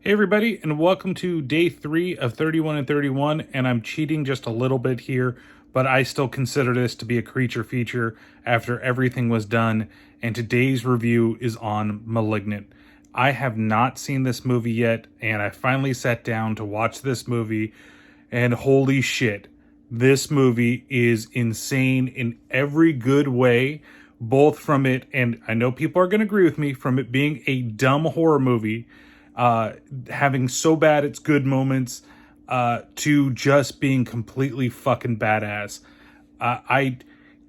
Hey everybody, and welcome to day 3 of 31 and 31, and I'm cheating just a little bit here, but I still consider this to be a creature feature after everything was done, and today's review is on Malignant. I have not seen this movie yet, and I finally sat down to watch this movie, and holy shit, this movie is insane in every good way, both from it, and I know people are going to agree with me, from it being a dumb horror movie, having so bad it's good moments, to just being completely fucking badass.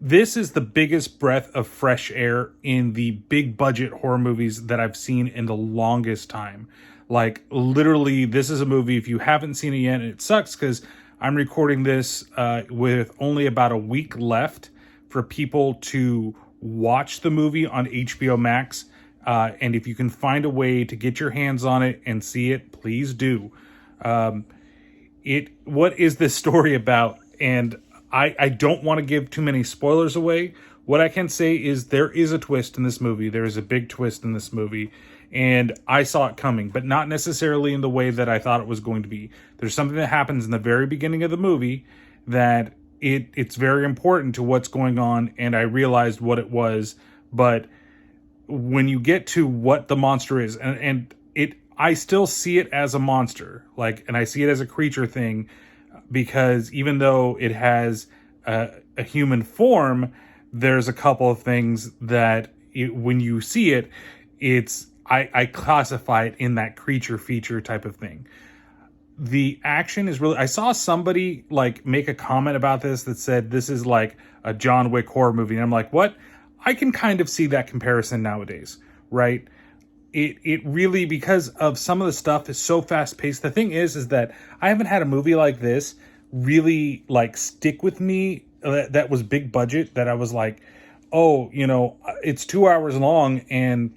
This is the biggest breath of fresh air in the big budget horror movies that I've seen in the longest time. Like, literally, this is a movie, if you haven't seen it yet, and it sucks because I'm recording this with only about a week left for people to watch the movie on HBO Max. And if you can find a way to get your hands on it and see it, please do. What is this story about? And I don't want to give too many spoilers away. What I can say is there is a twist in this movie. There is a big twist in this movie. And I saw it coming, but not necessarily in the way that I thought it was going to be. There's something that happens in the very beginning of the movie that it's very important to what's going on. And I realized what it was, but when you get to what the monster is, I still see it as a monster, and I see it as a creature thing, because even though it has a human form, there's a couple of things that when you see it, I classify it in that creature feature type of thing. The action is really, I saw somebody make a comment about this that said this is like a John Wick horror movie, and I'm like, what? I can kind of see that comparison nowadays, right? It really, because of some of the stuff is so fast paced. The thing is that I haven't had a movie like this really stick with me that was big budget, that I was like, oh, it's 2 hours long, and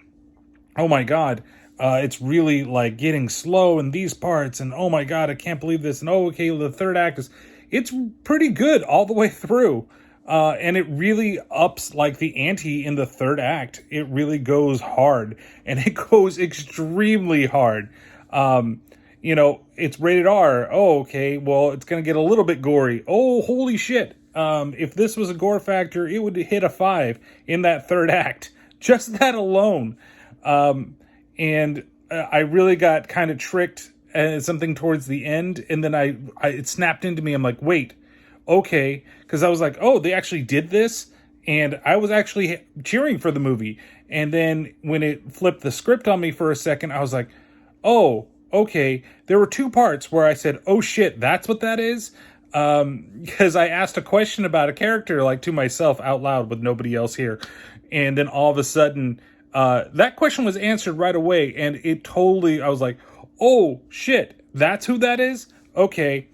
oh my God, it's really getting slow in these parts, and oh my God, I can't believe this, and oh, okay, the third act it's pretty good all the way through. And it really ups the ante in the third act. It really goes hard, and it goes extremely hard. It's rated R. Oh, okay. Well, it's going to get a little bit gory. Oh, holy shit. If this was a gore factor, it would hit a 5 in that third act. Just that alone. And I really got kind of tricked at something towards the end. And then it snapped into me. I'm like, wait. Okay, because I was like, oh, they actually did this, and I was actually cheering for the movie. And then when it flipped the script on me for a second, I was like, oh, okay. There were 2 parts where I said, oh shit, that's what that is? Because I asked a question about a character to myself out loud with nobody else here. And then all of a sudden, that question was answered right away, and I was like, oh shit, that's who that is? Okay.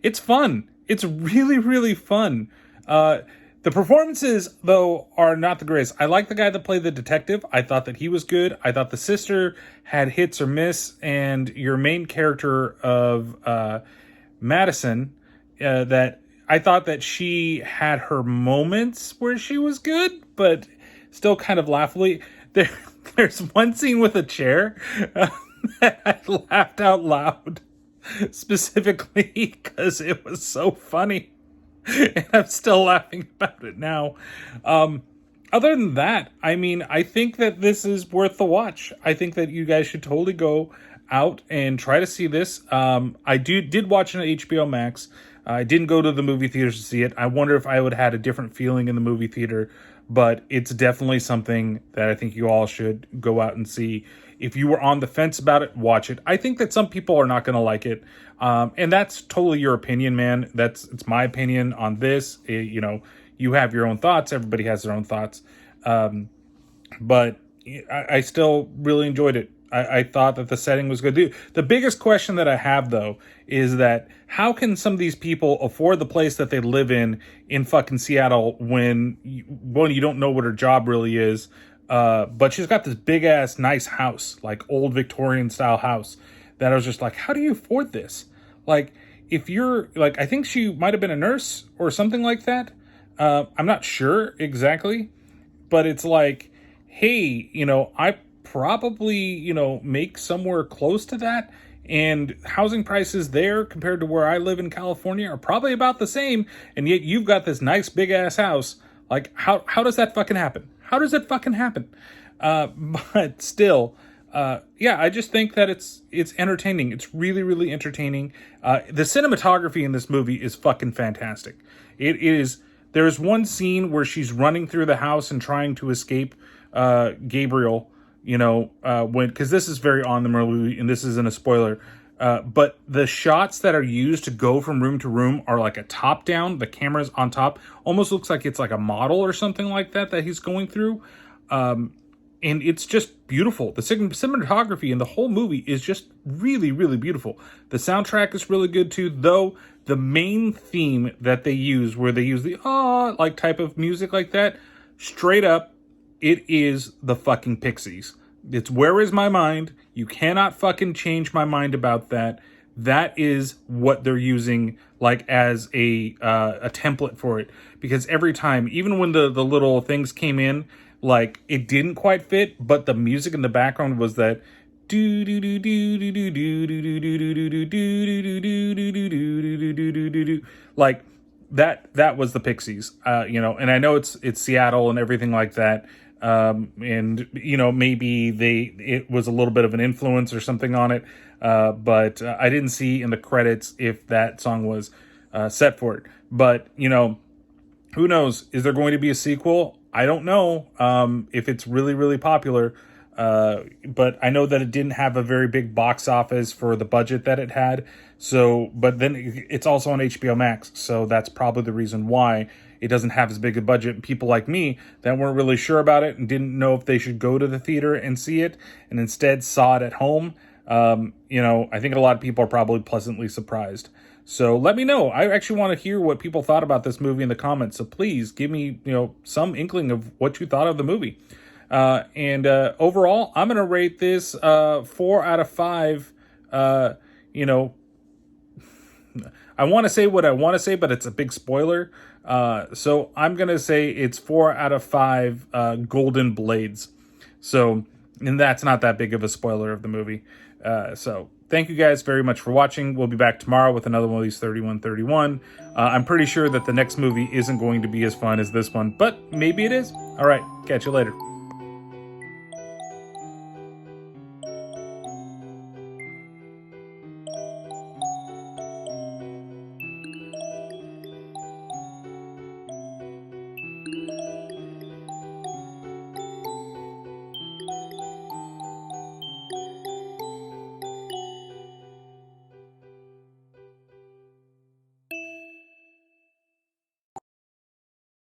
It's fun. It's really, really fun. The performances, though, are not the greatest. I like the guy that played the detective. I thought that he was good. I thought the sister had hits or miss. And your main character of Madison, that I thought that she had her moments where she was good, but still kind of laughably. There's one scene with a chair that I laughed out loud. Specifically because it was so funny, and I'm still laughing about it now. Other than that, I think that this is worth the watch. I think that you guys should totally go out and try to see this. I did watch it on HBO Max. I didn't go to the movie theaters to see it. I wonder if I would have had a different feeling in the movie theater, but it's definitely something that I think you all should go out and see. If you were on the fence about it, watch it. I think that some people are not going to like it. And that's totally your opinion, man. It's my opinion on this. You have your own thoughts. Everybody has their own thoughts. But I still really enjoyed it. I thought that the setting was good. The biggest question that I have, though, is that how can some of these people afford the place that they live in fucking Seattle when you don't know what her job really is? But she's got this big ass nice house, old Victorian style house, that I was just like, how do you afford this? If you're I think she might have been a nurse or something like that. I'm not sure exactly, but it's hey, I probably, make somewhere close to that. And housing prices there compared to where I live in California are probably about the same. And yet you've got this nice big ass house. Like, how does that fucking happen? How does it fucking happen? But still, I just think that it's entertaining. It's really, really entertaining. The cinematography in this movie is fucking fantastic. It is. There's one scene where she's running through the house and trying to escape Gabriel, because this is very on the movie, and this isn't a spoiler. But the shots that are used to go from room to room are like a top down. The camera's on top. Almost looks like it's like a model or something like that he's going through. And it's just beautiful. The cinematography in the whole movie is just really, really beautiful. The soundtrack is really good too, though the main theme that they use, where they use the like type of music like that, straight up, it is the fucking Pixies. It's Where Is My Mind? You cannot fucking change my mind about that. That is what they're using like as a template for it. Because every time, even when the little things came in, like it didn't quite fit, but the music in the background was that do do do do do do do do do do do do do do, like that was the Pixies, and I know it's Seattle and everything like that, and maybe it was a little bit of an influence or something on it, but I didn't see in the credits if that song was set for it. But who knows? Is there going to be a sequel? I don't know if it's really, really popular, but I know that it didn't have a very big box office for the budget that it had. So, but then it's also on HBO Max, so that's probably the reason why it doesn't have as big a budget. People like me that weren't really sure about it and didn't know if they should go to the theater and see it, and instead saw it at home. I think a lot of people are probably pleasantly surprised. So let me know. I actually want to hear what people thought about this movie in the comments. So please give me, some inkling of what you thought of the movie. And overall, I'm going to rate this 4 out of 5. I want to say what I want to say, but it's a big spoiler. So I'm going to say it's 4 out of 5 golden blades. So, and that's not that big of a spoiler of the movie. So thank you guys very much for watching. We'll be back tomorrow with another one of these 3131. I'm pretty sure that the next movie isn't going to be as fun as this one, but maybe it is. All right, catch you later.